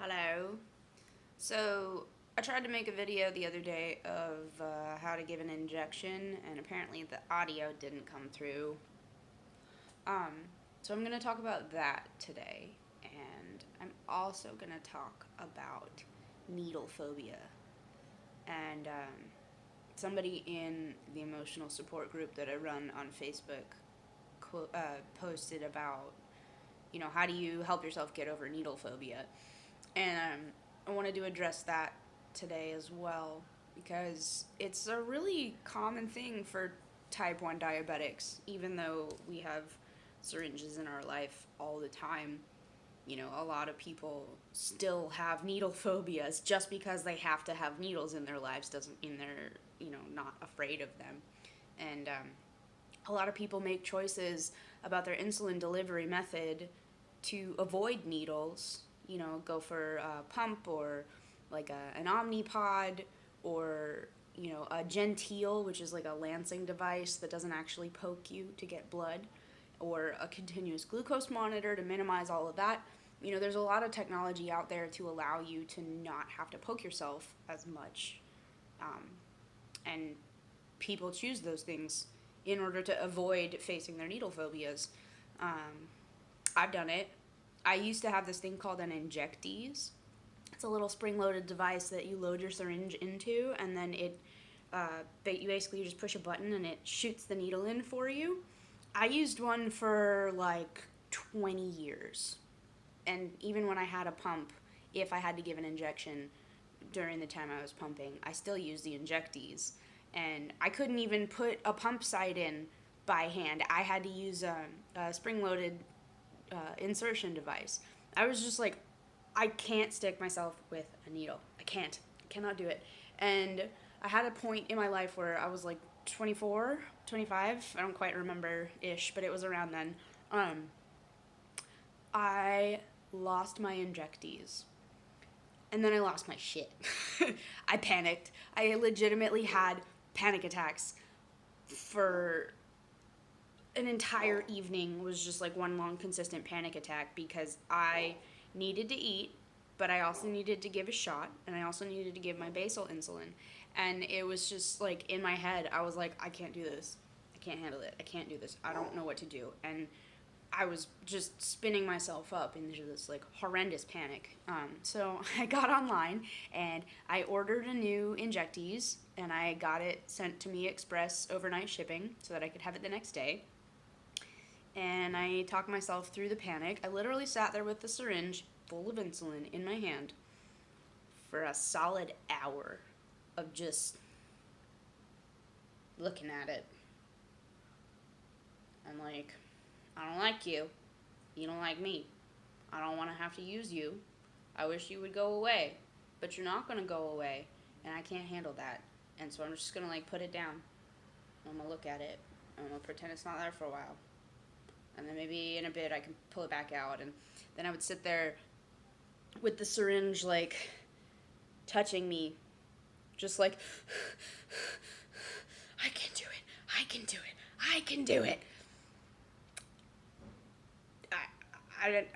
Hello. So, I tried to make a video the other day of how to give an injection, and apparently the audio didn't come through. So I'm going to talk about that today, and I'm also going to talk about needle phobia. And somebody in the emotional support group that I run on Facebook posted about, how do you help yourself get over needle phobia? And I wanted to address that today as well because it's a really common thing for type 1 diabetics, even though we have syringes in our life all the time. A lot of people still have needle phobias. Just because they have to have needles in their lives doesn't mean they're, not afraid of them. And a lot of people make choices about their insulin delivery method to avoid needles, go for a pump or like an Omnipod or, a Gentile, which is like a lancing device that doesn't actually poke you to get blood, or a continuous glucose monitor to minimize all of that. There's a lot of technology out there to allow you to not have to poke yourself as much. And people choose those things in order to avoid facing their needle phobias. I've done it. I used to have this thing called an injectees. It's a little spring-loaded device that you load your syringe into, and then you basically just push a button and it shoots the needle in for you. I used one for like 20 years. And even when I had a pump, if I had to give an injection during the time I was pumping, I still used the injectees. And I couldn't even put a pump site in by hand. I had to use a spring-loaded insertion device. I was just like, I can't stick myself with a needle. I cannot do it. And I had a point in my life where I was like 24, 25, I don't quite remember ish, but it was around then. I lost my injectees. And then I lost my shit. I panicked. I legitimately had panic attacks for an entire evening. Was just like one long consistent panic attack because I needed to eat, but I also needed to give a shot, and I also needed to give my basal insulin. And it was just like in my head, I was like, I can't do this. I can't handle it. I can't do this. I don't know what to do. And I was just spinning myself up into this like horrendous panic. So I got online and I ordered a new injectees, and I got it sent to me express overnight shipping so that I could have it the next day. And I talked myself through the panic. I literally sat there with the syringe full of insulin in my hand for a solid hour of just looking at it. I'm like, I don't like you. You don't like me. I don't want to have to use you. I wish you would go away. But you're not going to go away. And I can't handle that. And so I'm just going to like put it down. I'm going to look at it. I'm going to pretend it's not there for a while. And then maybe in a bit I can pull it back out. And then I would sit there with the syringe like touching me. Just like, I can do it. I can do it. I can do it.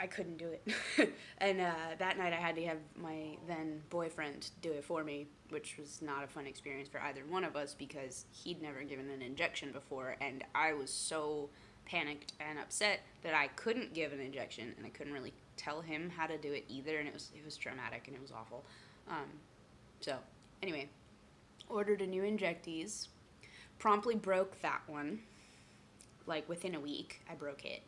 I couldn't do it. And that night I had to have my then boyfriend do it for me, which was not a fun experience for either one of us because he'd never given an injection before, and I was so panicked and upset that I couldn't give an injection, and I couldn't really tell him how to do it either, and it was traumatic and it was awful. So anyway, ordered a new injectees, promptly broke that one. Like within a week, I broke it.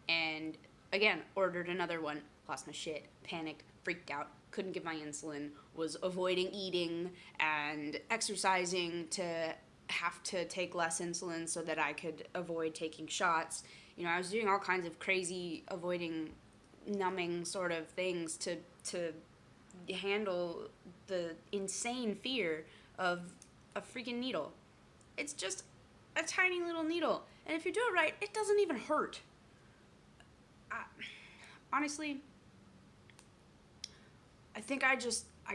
And again, ordered another one, lost my shit, panicked, freaked out, couldn't give my insulin, was avoiding eating and exercising to have to take less insulin so that I could avoid taking shots. I was doing all kinds of crazy avoiding numbing sort of things to handle the insane fear of a freaking needle. It's just a tiny little needle. And if you do it right, it doesn't even hurt. Honestly, I think I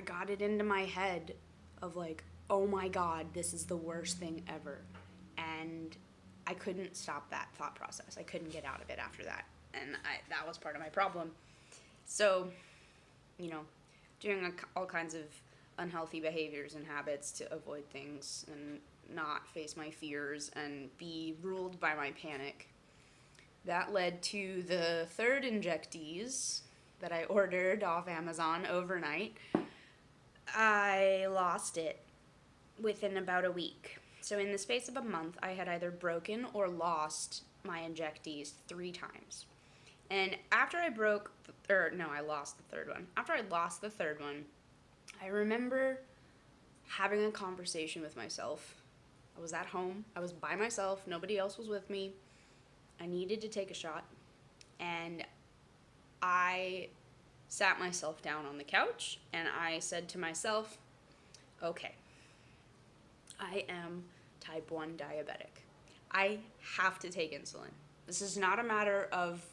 got it into my head of like, oh my God, this is the worst thing ever. And I couldn't stop that thought process. I couldn't get out of it after that. And that was part of my problem. So, doing all kinds of unhealthy behaviors and habits to avoid things and not face my fears and be ruled by my panic. That led to the third injectees that I ordered off Amazon overnight. I lost it within about a week. So in the space of a month, I had either broken or lost my injectees 3 times. And after I I lost the third one. After I lost the third one, I remember having a conversation with myself. I was at home. I was by myself. Nobody else was with me. I needed to take a shot. And I sat myself down on the couch and I said to myself, okay, I am type 1 diabetic. I have to take insulin. This is not a matter of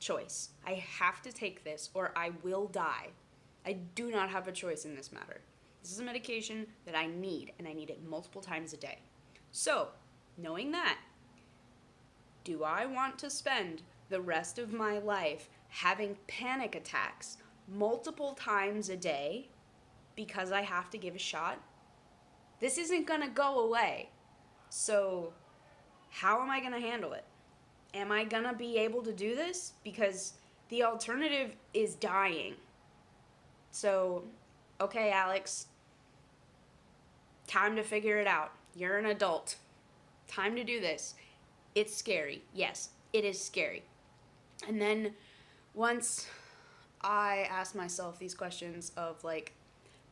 choice. I have to take this or I will die. I do not have a choice in this matter. This is a medication that I need, and I need it multiple times a day. So, knowing that, do I want to spend the rest of my life having panic attacks multiple times a day because I have to give a shot? This isn't going to go away. So, how am I going to handle it? Am I going to be able to do this? Because the alternative is dying. So, okay, Alex, time to figure it out. You're an adult. Time to do this. It's scary. Yes, it is scary. And then once I asked myself these questions of like,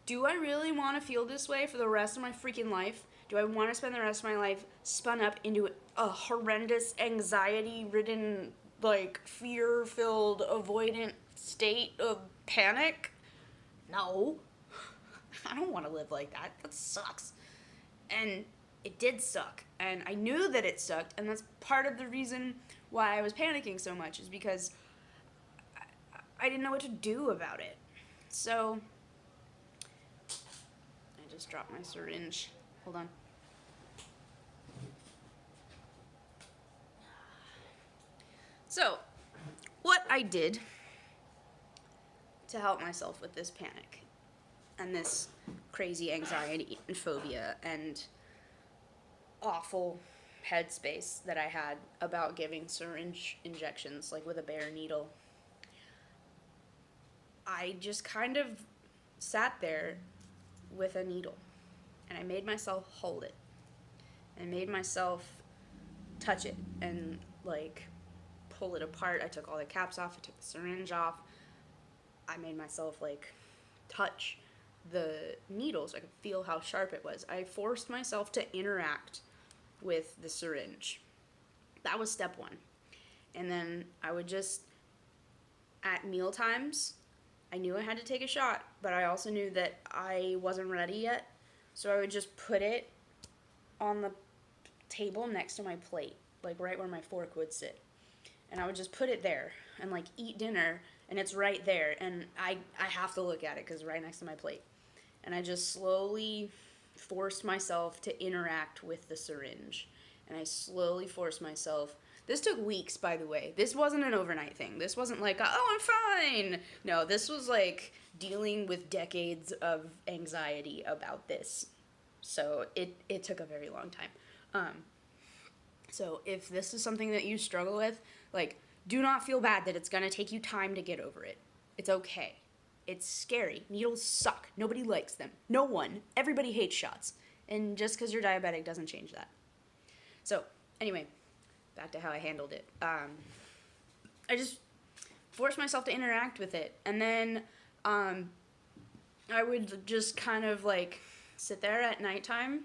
do I really want to feel this way for the rest of my freaking life? Do I want to spend the rest of my life spun up into a horrendous, anxiety-ridden, like, fear-filled, avoidant state of panic? No. I don't want to live like that. That sucks. And it did suck. And I knew that it sucked, and that's part of the reason why I was panicking so much, is because I didn't know what to do about it. So, I just dropped my syringe. Hold on. So, what I did to help myself with this panic and this crazy anxiety and phobia and awful headspace that I had about giving syringe injections, like with a bare needle, I just kind of sat there with a needle, and I made myself hold it, and made myself touch it, and like pull it apart. I took all the caps off, I took the syringe off, I made myself like touch the needle so I could feel how sharp it was. I forced myself to interact with the syringe. That was step 1. And then I would just, at meal times, I knew I had to take a shot, but I also knew that I wasn't ready yet. So I would just put it on the table next to my plate, like right where my fork would sit. And I would just put it there and like eat dinner, and it's right there. And I have to look at it because it's right next to my plate. And I just slowly forced myself to interact with the syringe. And I slowly forced myself. This took weeks, by the way. This wasn't an overnight thing. This wasn't like, oh, I'm fine. No, this was like dealing with decades of anxiety about this. So it took a very long time. So if this is something that you struggle with, like, do not feel bad that it's going to take you time to get over it. It's okay. It's scary. Needles suck. Nobody likes them. No one. Everybody hates shots. And just because you're diabetic doesn't change that. So, anyway, back to how I handled it. I just forced myself to interact with it. And then I would just kind of, like, sit there at nighttime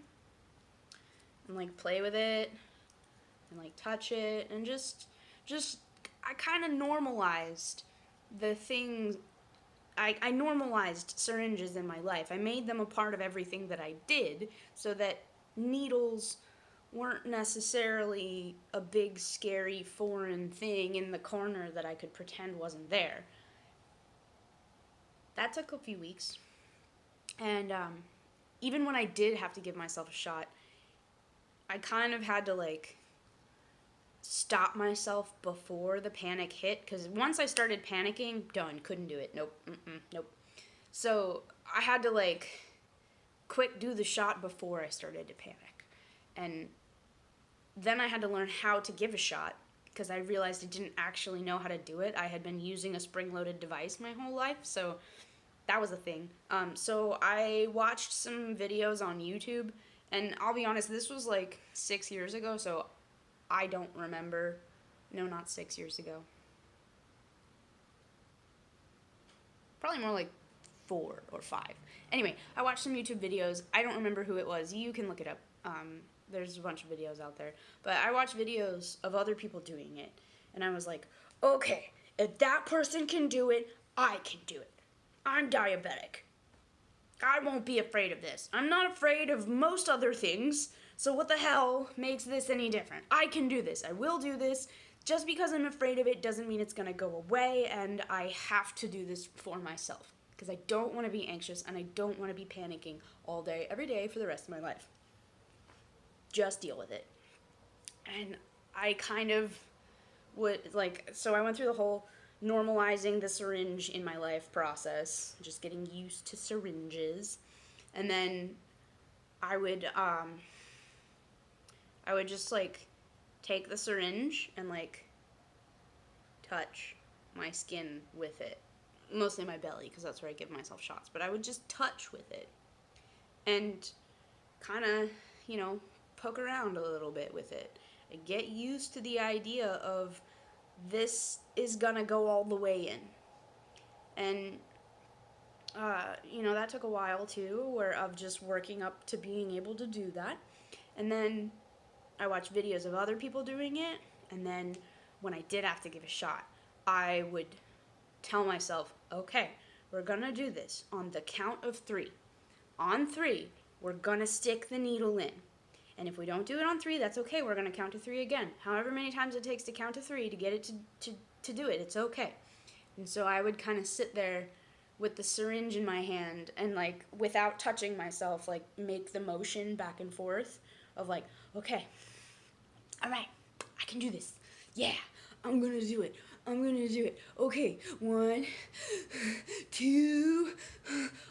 and, like, play with it and, like, touch it and just I kind of normalized the things. I normalized syringes in my life. I made them a part of everything that I did so that needles weren't necessarily a big, scary, foreign thing in the corner that I could pretend wasn't there. That took a few weeks. And even when I did have to give myself a shot, I kind of had to, like, stop myself before the panic hit, because once I started panicking, done, couldn't do it. Nope. So I had to like quick do the shot before I started to panic. And then I had to learn how to give a shot because I realized I didn't actually know how to do it. I had been using a spring-loaded device my whole life, so that was a thing. So I watched some videos on YouTube, and I'll be honest, this was like 6 years ago, so I don't remember. No, not 6 years ago. Probably more like 4 or 5. Anyway, I watched some YouTube videos. I don't remember who it was. You can look it up. There's a bunch of videos out there. But I watched videos of other people doing it. And I was like, okay, if that person can do it, I can do it. I'm diabetic. I won't be afraid of this. I'm not afraid of most other things. So what the hell makes this any different? I can do this. I will do this. Just because I'm afraid of it doesn't mean it's going to go away, and I have to do this for myself. Because I don't want to be anxious, and I don't want to be panicking all day, every day for the rest of my life. Just deal with it. And I kind of would, like, so I went through the whole normalizing the syringe in my life process, just getting used to syringes. And then I would just, like, take the syringe and, like, touch my skin with it. Mostly my belly, because that's where I give myself shots. But I would just touch with it and kind of, poke around a little bit with it. And get used to the idea of this is gonna go all the way in. And, that took a while too, of just working up to being able to do that. And then I watched videos of other people doing it, and then when I did have to give a shot, I would tell myself, okay, we're gonna do this on the count of 3. On 3, we're gonna stick the needle in. And if we don't do it on 3, that's okay. We're gonna count to 3 again. However many times it takes to count to 3 to get it to do it, it's okay. And so I would kind of sit there with the syringe in my hand and, like, without touching myself, like, make the motion back and forth of, like, okay, all right, I can do this. Yeah, I'm gonna do it. I'm gonna do it. Okay, 1, 2,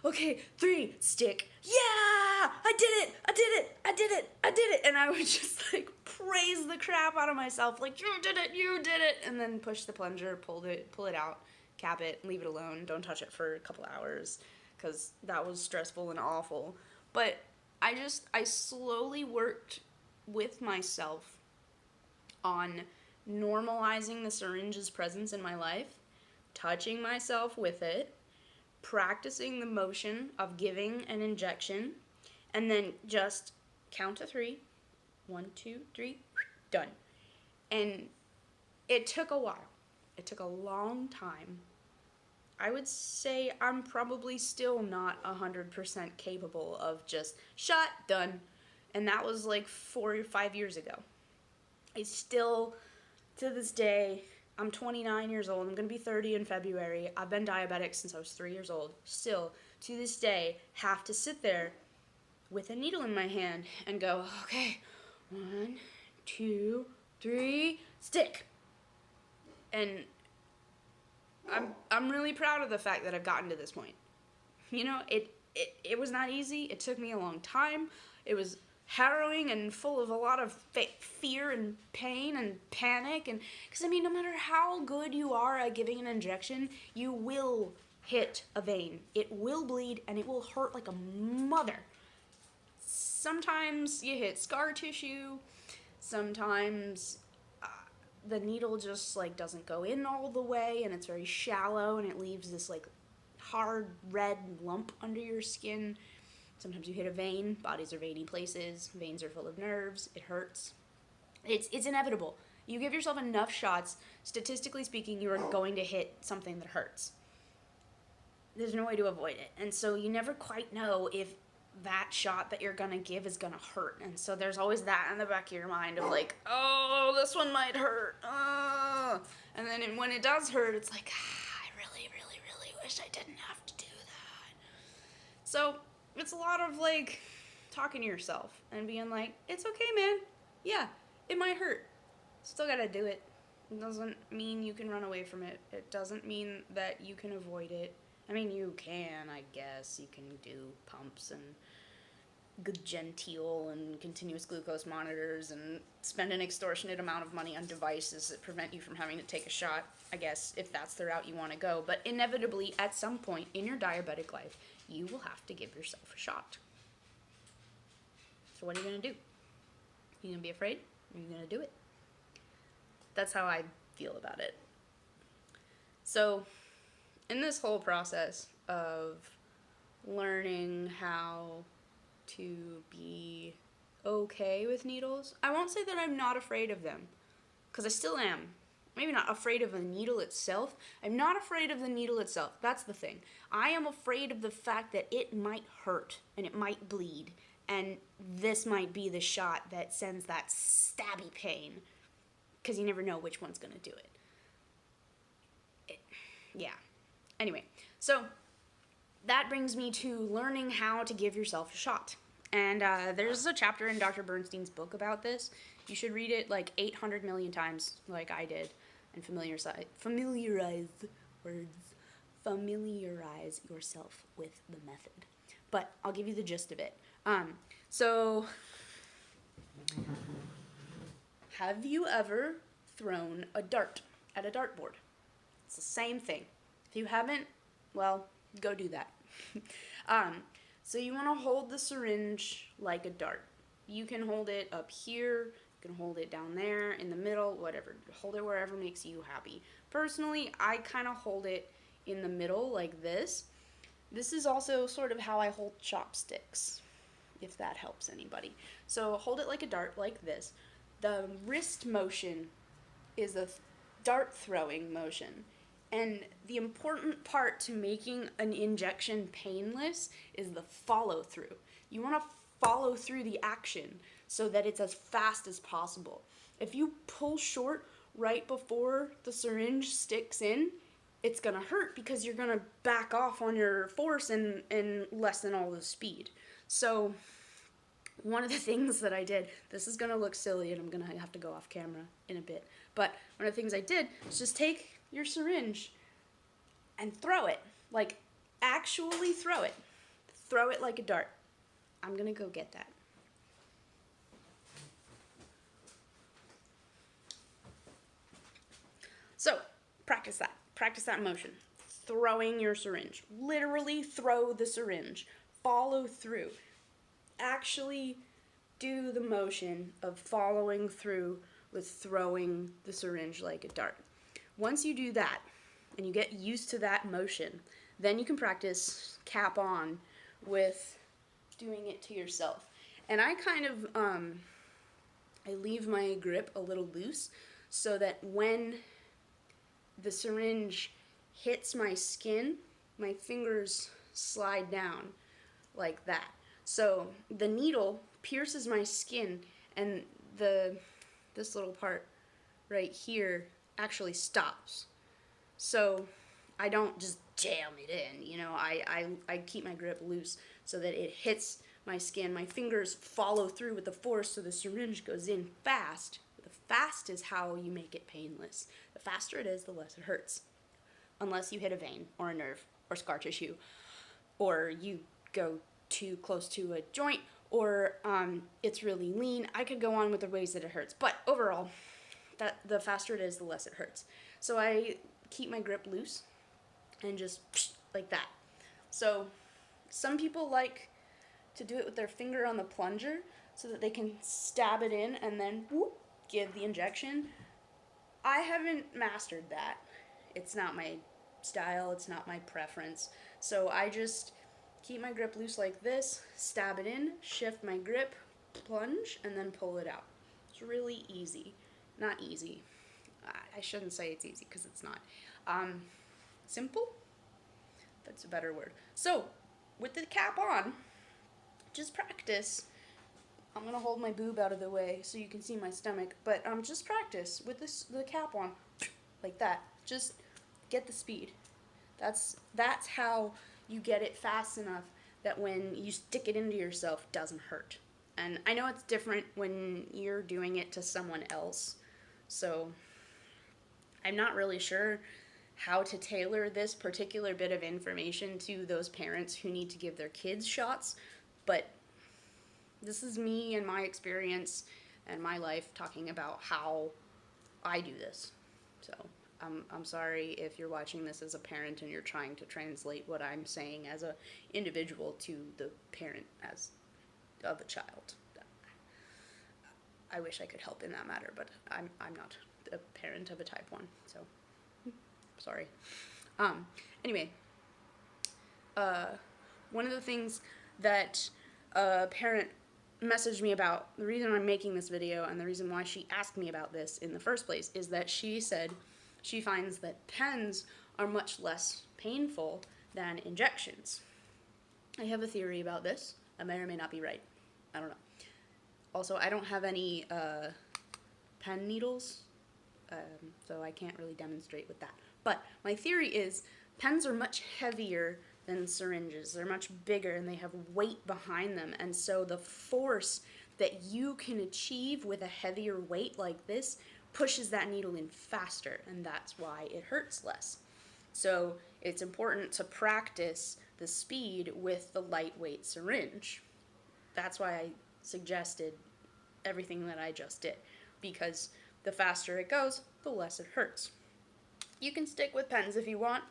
okay, 3, stick. Yeah, I did it. I did it. I did it. I did it. And I would just, like, praise the crap out of myself, like, you did it, you did it. And then push the plunger, pull it out, cap it, leave it alone. Don't touch it for a couple hours, because that was stressful and awful. But I slowly worked with myself on normalizing the syringe's presence in my life, touching myself with it, practicing the motion of giving an injection, and then just count to 3. 1, 2, 3, done. And it took a while. It took a long time. I would say I'm probably still not 100% capable of just shot, done. And that was like 4 or 5 years ago. I still, to this day, I'm 29 years old. I'm going to be 30 in February. I've been diabetic since I was 3 years old. Still, to this day, have to sit there with a needle in my hand and go, okay, 1, 2, 3, stick. And I'm really proud of the fact that I've gotten to this point. It was not easy. It took me a long time. It was harrowing and full of a lot of fear and pain and panic. And because, no matter how good you are at giving an injection, you will hit a vein. It will bleed, and it will hurt like a mother. Sometimes you hit scar tissue. Sometimes the needle just, like, doesn't go in all the way, and it's very shallow, and it leaves this, like, hard red lump under your skin. Sometimes you hit a vein. Bodies are veiny places. Veins are full of nerves. It hurts. It's inevitable. You give yourself enough shots, statistically speaking, you are going to hit something that hurts. There's no way to avoid it. And so you never quite know if that shot that you're going to give is going to hurt. And so there's always that in the back of your mind of, like, oh, this one might hurt. And then when it does hurt, it's like, I really, really, really wish I didn't have to do that. So it's a lot of, like, talking to yourself and being like, it's okay, man. Yeah, it might hurt. Still gotta do it. It doesn't mean you can run away from it. It doesn't mean that you can avoid it. I mean, you can, I guess. You can do pumps and good genteel and continuous glucose monitors and spend an extortionate amount of money on devices that prevent you from having to take a shot, I guess, if that's the route you want to go. But inevitably, at some point in your diabetic life, you will have to give yourself a shot. So what are you going to do? You going to be afraid? Or are you going to do it? That's how I feel about it. So, in this whole process of learning how to be okay with needles, I won't say that I'm not afraid of them, because I still am. Maybe not afraid of the needle itself. I'm not afraid of the needle itself. That's the thing. I am afraid of the fact that it might hurt and it might bleed, and this might be the shot that sends that stabby pain, because you never know which one's going to do it. Yeah. Anyway, so that brings me to learning how to give yourself a shot. And there's a chapter in Dr. Bernstein's book about this. You should read it like 800 million times, like I did, and familiarize yourself with the method. But I'll give you the gist of it. So, have you ever thrown a dart at a dartboard? It's the same thing. If you haven't, well, go do that. So you want to hold the syringe like a dart. You can hold it up here, you can hold it down there, in the middle, whatever. Hold it wherever makes you happy. Personally, I kind of hold it in the middle like this. This is also sort of how I hold chopsticks, if that helps anybody. So hold it like a dart, like this. The wrist motion is a dart throwing motion. And the important part to making an injection painless is the follow through. You want to follow through the action so that it's as fast as possible. If you pull short right before the syringe sticks in, it's going to hurt because you're going to back off on your force and lessen all the speed. So one of the things that I did, this is going to look silly and I'm going to have to go off camera in a bit, but one of the things I did was just take your syringe and throw it. Like, actually throw it. Throw it like a dart. I'm going to go get that. So, practice that. Practice that motion. Throwing your syringe. Literally throw the syringe. Follow through. Actually do the motion of following through with throwing the syringe like a dart. Once you do that, and you get used to that motion, then you can practice cap on with doing it to yourself. And I kind of, I leave my grip a little loose so that when the syringe hits my skin, my fingers slide down like that. So the needle pierces my skin, and this little part right here actually stops. So I don't just jam it in, you know, I keep my grip loose so that it hits my skin. My fingers follow through with the force so the syringe goes in fast. The fast is how you make it painless. The faster it is, the less it hurts. Unless you hit a vein or a nerve or scar tissue, or you go too close to a joint, or it's really lean. I could go on with the ways that it hurts, but overall, that the faster it is, the less it hurts. So I keep my grip loose and just like that. So some people like to do it with their finger on the plunger so that they can stab it in and then whoop, give the injection. I haven't mastered that. It's not my style, it's not my preference. So I just keep my grip loose like this, stab it in, shift my grip, plunge, and then pull it out. It's really easy. Not easy. I shouldn't say it's easy because it's not. Simple? That's a better word. So, with the cap on, just practice. I'm going to hold my boob out of the way so you can see my stomach, but just practice with the cap on, like that. Just get the speed. That's how you get it fast enough that when you stick it into yourself, it doesn't hurt. And I know it's different when you're doing it to someone else, so I'm not really sure how to tailor this particular bit of information to those parents who need to give their kids shots, but this is me and my experience and my life talking about how I do this. So I'm sorry if you're watching this as a parent and you're trying to translate what I'm saying as a individual to the parent as of a child. I wish I could help in that matter, but I'm not a parent of a type 1, so sorry. Anyway, one of the things that a parent messaged me about, the reason I'm making this video and the reason why she asked me about this in the first place, is that she said she finds that pens are much less painful than injections. I have a theory about this. I may or may not be right. I don't know. Also, I don't have any pen needles, so I can't really demonstrate with that. But my theory is pens are much heavier than syringes. They're much bigger and they have weight behind them, and so the force that you can achieve with a heavier weight like this pushes that needle in faster, and that's why it hurts less. So it's important to practice the speed with the lightweight syringe. That's why I suggested everything that I just did, because the faster it goes, the less it hurts. You can stick with pens if you want.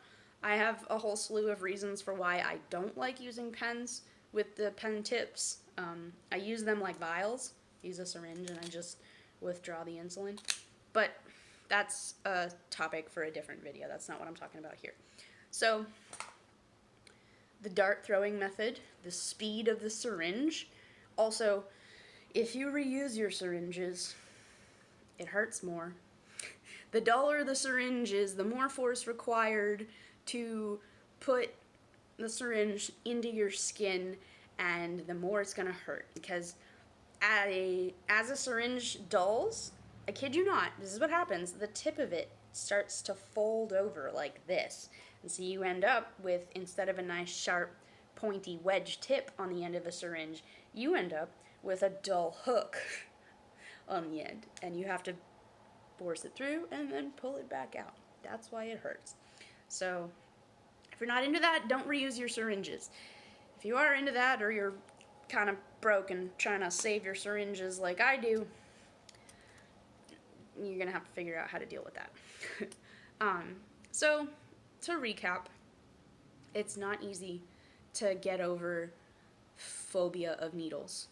I have a whole slew of reasons for why I don't like using pens with the pen tips. I use them like vials. Use a syringe and I just withdraw the insulin. But that's a topic for a different video. That's not what I'm talking about here. So, the dart throwing method, the speed of the syringe. Also, if you reuse your syringes, it hurts more. The duller the syringe is, the more force required to put the syringe into your skin, and the more it's going to hurt. Because as a syringe dulls, I kid you not, this is what happens, the tip of it starts to fold over like this. And so you end up with, instead of a nice sharp pointy wedge tip on the end of a syringe, you end up with a dull hook on the end. And you have to force it through and then pull it back out. That's why it hurts. So if you're not into that, don't reuse your syringes. If you are into that, or you're kind of broke and trying to save your syringes like I do, you're gonna have to figure out how to deal with that. So to recap, it's not easy to get over phobia of needles,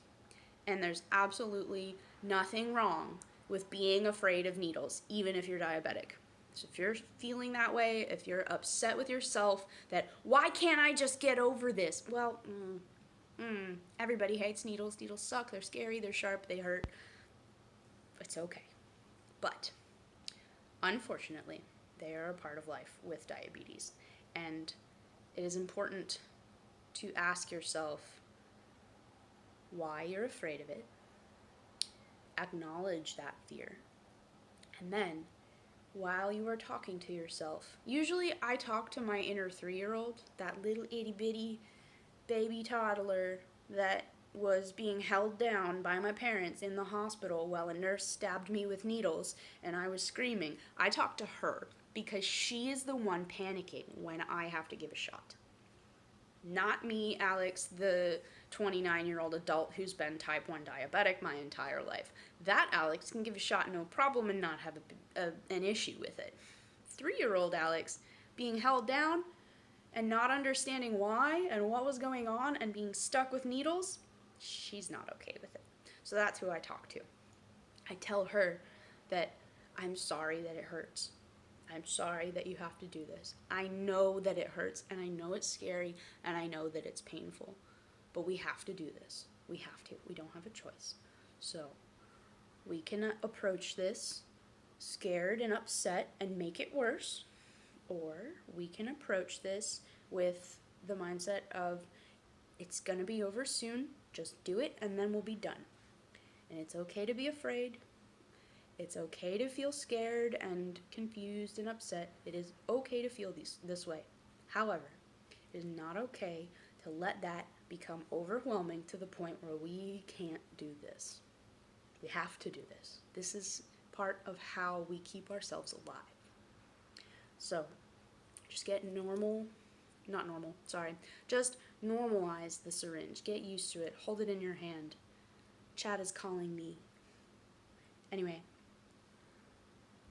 and there's absolutely nothing wrong with being afraid of needles, even if you're diabetic. So if you're feeling that way, if you're upset with yourself that, why can't I just get over this? Well, everybody hates needles. Needles suck. They're scary. They're sharp. They hurt. It's okay. But unfortunately, they are a part of life with diabetes. And it is important to ask yourself why you're afraid of it. Acknowledge that fear. And then, while you are talking to yourself, usually I talk to my inner 3-year-old, that little itty bitty baby toddler that was being held down by my parents in the hospital while a nurse stabbed me with needles and I was screaming. I talk to her because she is the one panicking when I have to give a shot. Not me, Alex, the 29-year-old adult who's been type 1 diabetic my entire life. That Alex can give a shot no problem and not have an issue with it. 3-year-old Alex being held down and not understanding why and what was going on and being stuck with needles, she's not okay with it. So that's who I talk to. I tell her that I'm sorry that it hurts. I'm sorry that you have to do this. I know that it hurts, and I know it's scary, and I know that it's painful. But we have to do this. We have to. We don't have a choice. So we can approach this scared and upset and make it worse, or we can approach this with the mindset of, it's going to be over soon, just do it, and then we'll be done. And it's okay to be afraid. It's okay to feel scared and confused and upset. It is okay to feel this way. However, it is not okay to let that become overwhelming to the point where we can't do this. We have to do this. This is part of how we keep ourselves alive. So, Just get normal, not normal, sorry. Just normalize the syringe. Get used to it. Hold it in your hand. Chad is calling me.